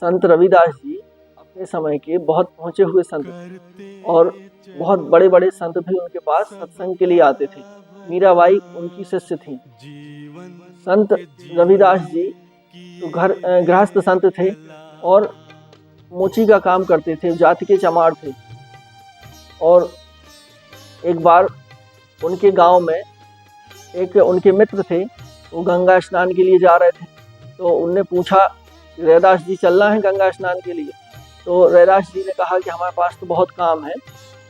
संत रविदास जी अपने समय के बहुत पहुँचे हुए संत थे और बहुत बड़े बड़े संत भी उनके पास सत्संग के लिए आते थे। मीराबाई उनकी शिष्य थी। संत रविदास जी तो गृहस्थ संत थे और मोची का काम करते थे, जाति के चमार थे। और एक बार उनके गांव में एक उनके मित्र थे, वो गंगा स्नान के लिए जा रहे थे। तो उनने पूछा, रैदास जी चलना है गंगा स्नान के लिए? तो रैदास जी ने कहा कि हमारे पास तो बहुत काम है,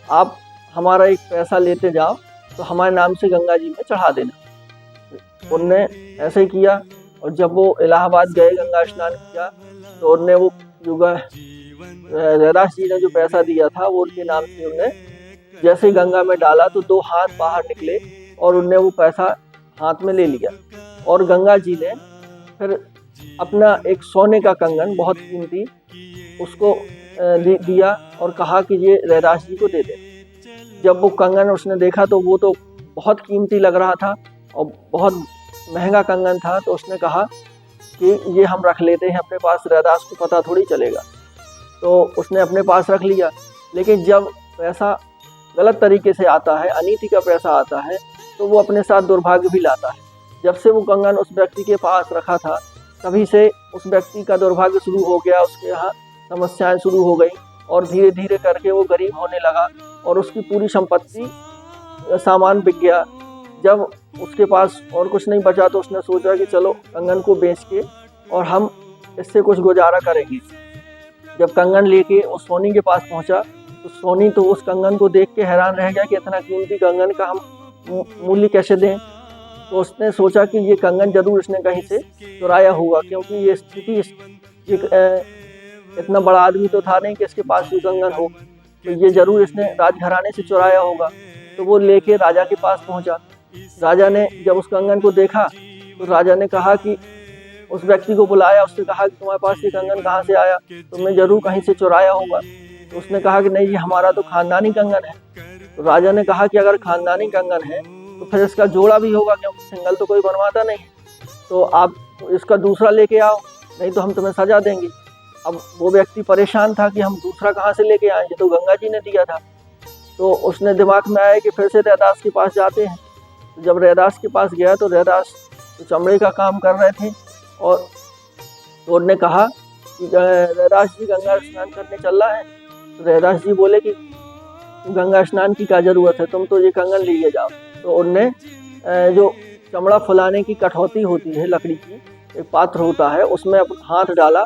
आप हमारा एक पैसा लेते जाओ तो हमारे नाम से गंगा जी में चढ़ा देना। उनने ऐसे ही किया और जब वो इलाहाबाद गए गंगा स्नान किया तो उनने वो रैदास जी ने जो पैसा दिया था वो उनके नाम से उनने जैसे गंगा में डाला तो 2 हाथ बाहर निकले और उनने वो पैसा हाथ में ले लिया। और गंगा जी ने फिर अपना एक सोने का कंगन बहुत कीमती उसको दिया और कहा कि ये रैदास जी को दे दे। जब वो कंगन उसने देखा तो वो तो बहुत कीमती लग रहा था और बहुत महंगा कंगन था, तो उसने कहा कि ये हम रख लेते हैं अपने पास, रैदास को पता थोड़ी चलेगा। तो उसने अपने पास रख लिया। लेकिन जब पैसा गलत तरीके से आता है, अनीति का पैसा आता है, तो वो अपने साथ दुर्भाग्य भी लाता है। जब से वो कंगन उस व्यक्ति के पास रखा था तभी से उस व्यक्ति का दुर्भाग्य शुरू हो गया, उसके यहाँ समस्याएं शुरू हो गई और धीरे धीरे करके वो गरीब होने लगा और उसकी पूरी संपत्ति सामान बिक गया। जब उसके पास और कुछ नहीं बचा तो उसने सोचा कि चलो कंगन को बेच के और हम इससे कुछ गुजारा करेंगे। जब कंगन लेके उस सोनी के पास पहुंचा तो सोनी तो उस कंगन को देख के हैरान रह गया कि इतना कीमती कंगन का हम मूल्य कैसे दें। तो उसने सोचा कि ये कंगन जरूर इसने कहीं से चुराया होगा, क्योंकि ये स्थिति इतना बड़ा आदमी तो था नहीं कि इसके पास ये कंगन हो, तो ये जरूर इसने राजघराने से चुराया होगा। तो वो लेके राजा के पास पहुंचा। राजा ने जब उस कंगन को देखा तो राजा ने कहा कि उस व्यक्ति को बुलाया, उससे कहा कि तुम्हारे पास ये कंगन कहाँ से आया, तुमने जरूर कहीं से चुराया होगा। तो उसने कहा कि नहीं, ये हमारा तो खानदानी कंगन है। तो राजा ने कहा कि अगर खानदानी कंगन है तो फिर इसका जोड़ा भी होगा, क्योंकि सिंगल तो कोई बनवाता नहीं, तो आप इसका दूसरा लेके आओ, नहीं तो हम तुम्हें सजा देंगे। अब वो व्यक्ति परेशान था कि हम दूसरा कहाँ से लेके आए, ये तो गंगा जी ने दिया था। तो उसने दिमाग में आया कि फिर से रैदास के पास जाते हैं। तो जब रैदास के पास गया तो रैदास तो चमड़े का काम कर रहे थे और तो उन्होंने कहा कि रैदास जी गंगा स्नान करने चल रहा है। तो रैदास जी बोले कि गंगा स्नान की क्या ज़रूरत है, तुम तो ये कंगन लिए जाओ। तो उनने जो चमड़ा फुलाने की कठौती होती है, लकड़ी की एक पात्र होता है, उसमें हाथ डाला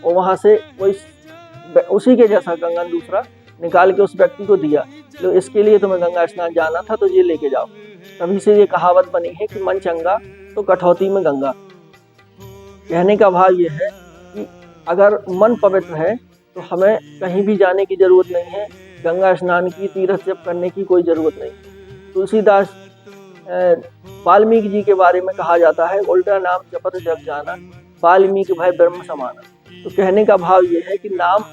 और वहाँ से कोई उसी के जैसा कंगन दूसरा निकाल के उस व्यक्ति को दिया। तो इसके लिए तुम्हें गंगा स्नान जाना था तो ये लेके जाओ। तभी से ये कहावत बनी है कि मन चंगा तो कठौती में गंगा। कहने का भाव ये है कि अगर मन पवित्र है तो हमें कहीं भी जाने की ज़रूरत नहीं है, गंगा स्नान की तीर्थ जप करने की कोई ज़रूरत नहीं। तुलसीदास वाल्मीकि जी के बारे में कहा जाता है, उल्टा नाम जपत जग जाना, वाल्मीकि भय ब्रह्म समाना। तो कहने का भाव ये है कि नाम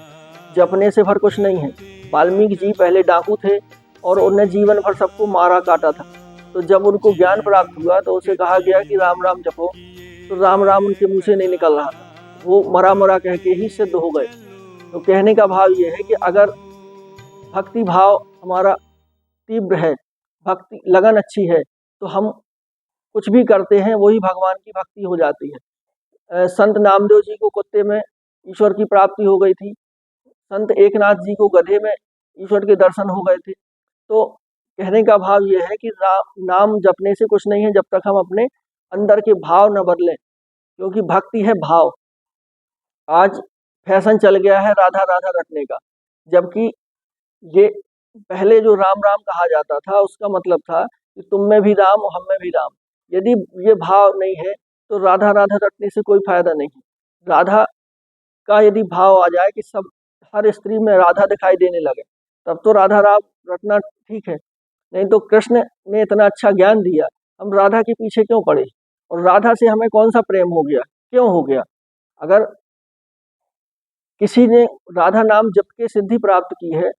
जपने से भर कुछ नहीं है। वाल्मीकि जी पहले डाकू थे और उन्होंने जीवन भर सबको मारा काटा था। तो जब उनको ज्ञान प्राप्त हुआ तो उसे कहा गया कि राम राम जपो, तो राम राम उनके मुँह से नहीं निकल रहा था, वो मरा मरा कह के ही सिद्ध हो गए। तो कहने का भाव ये है कि अगर भक्ति भाव हमारा तीव्र है, भक्ति लगन अच्छी है, तो हम कुछ भी करते हैं वही भगवान की भक्ति हो जाती है। संत नामदेव जी को कुत्ते में ईश्वर की प्राप्ति हो गई थी, संत एकनाथ जी को गधे में ईश्वर के दर्शन हो गए थे। तो कहने का भाव ये है कि नाम जपने से कुछ नहीं है जब तक हम अपने अंदर के भाव न बदलें, क्योंकि भक्ति है भाव। आज फैशन चल गया है राधा राधा रटने का, जबकि ये पहले जो राम राम कहा जाता था उसका मतलब था कि तुम में भी राम और हम में भी राम। यदि ये भाव नहीं है तो राधा राधा रटने से कोई फायदा नहीं। राधा का यदि भाव आ जाए कि सब हर स्त्री में राधा दिखाई देने लगे, तब तो राधा राम रटना ठीक है। नहीं तो कृष्ण ने इतना अच्छा ज्ञान दिया, हम राधा के पीछे क्यों पड़े, और राधा से हमें कौन सा प्रेम हो गया, क्यों हो गया। अगर किसी ने राधा नाम जप के सिद्धि प्राप्त की है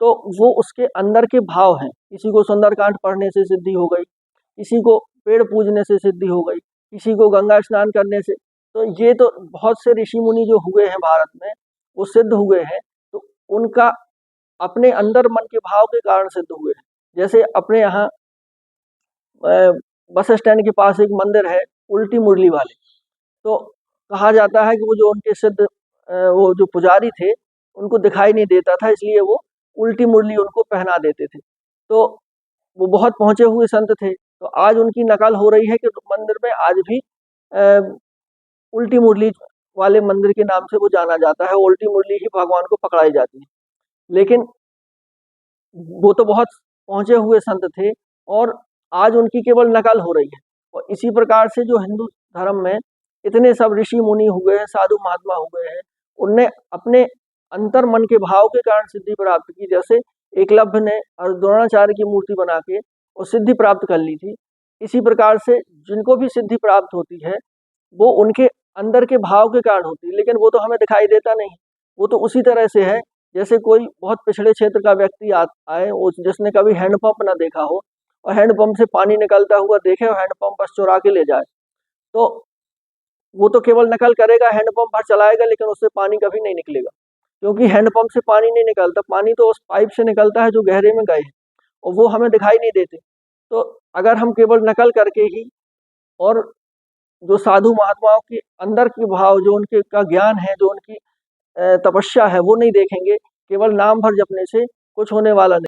तो वो उसके अंदर के भाव हैं। किसी को सुंदरकांड पढ़ने से सिद्धि हो गई, किसी को पेड़ पूजने से सिद्धि हो गई, किसी को गंगा स्नान करने से तो ये तो बहुत से ऋषि मुनि जो हुए हैं भारत में, वो सिद्ध हुए हैं, तो उनका अपने अंदर मन के भाव के कारण सिद्ध हुए हैं। जैसे अपने यहाँ बस स्टैंड के पास एक मंदिर है, उल्टी मुरली वाले। तो कहा जाता है कि वो जो उनके सिद्ध वो जो पुजारी थे, उनको दिखाई नहीं देता था, इसलिए वो उल्टी मुरली उनको पहना देते थे। तो वो बहुत पहुँचे हुए संत थे, तो आज उनकी नकल हो रही है कि मंदिर में आज भी उल्टी मुरली वाले मंदिर के नाम से वो जाना जाता है, उल्टी मुरली ही भगवान को पकड़ाई जाती है। लेकिन वो तो बहुत पहुँचे हुए संत थे और आज उनकी केवल नकल हो रही है। और इसी प्रकार से जो हिंदू धर्म में इतने सब ऋषि मुनि हुए हैं, साधु महात्मा हुए हैं, उनने अपने अंतर मन के भाव के कारण सिद्धि प्राप्त की। जैसे एकलव्य ने द्रोणाचार्य की मूर्ति बना के और सिद्धि प्राप्त कर ली थी। इसी प्रकार से जिनको भी सिद्धि प्राप्त होती है, वो उनके अंदर के भाव के कारण होती है, लेकिन वो तो हमें दिखाई देता नहीं। वो तो उसी तरह से है जैसे कोई बहुत पिछड़े क्षेत्र का व्यक्ति आए, जिसने कभी हैंडपंप ना देखा हो और हैंडपंप से पानी निकलता हुआ देखे और हैंडपंप बस चुरा के ले जाए, तो वो तो केवल नकल करेगा, हैंडपंप भर चलाएगा, लेकिन उससे पानी कभी नहीं निकलेगा, क्योंकि हैंडपंप से पानी नहीं निकलता। पानी तो उस पाइप से निकलता है जो गहरे में गए हैं, और वो हमें दिखाई नहीं देते। तो अगर हम केवल नकल करके ही और जो साधु महात्माओं के अंदर के भाव, जो उनके का ज्ञान है, जो उनकी तपस्या है, वो नहीं देखेंगे, केवल नाम भर जपने से कुछ होने वाला नहीं।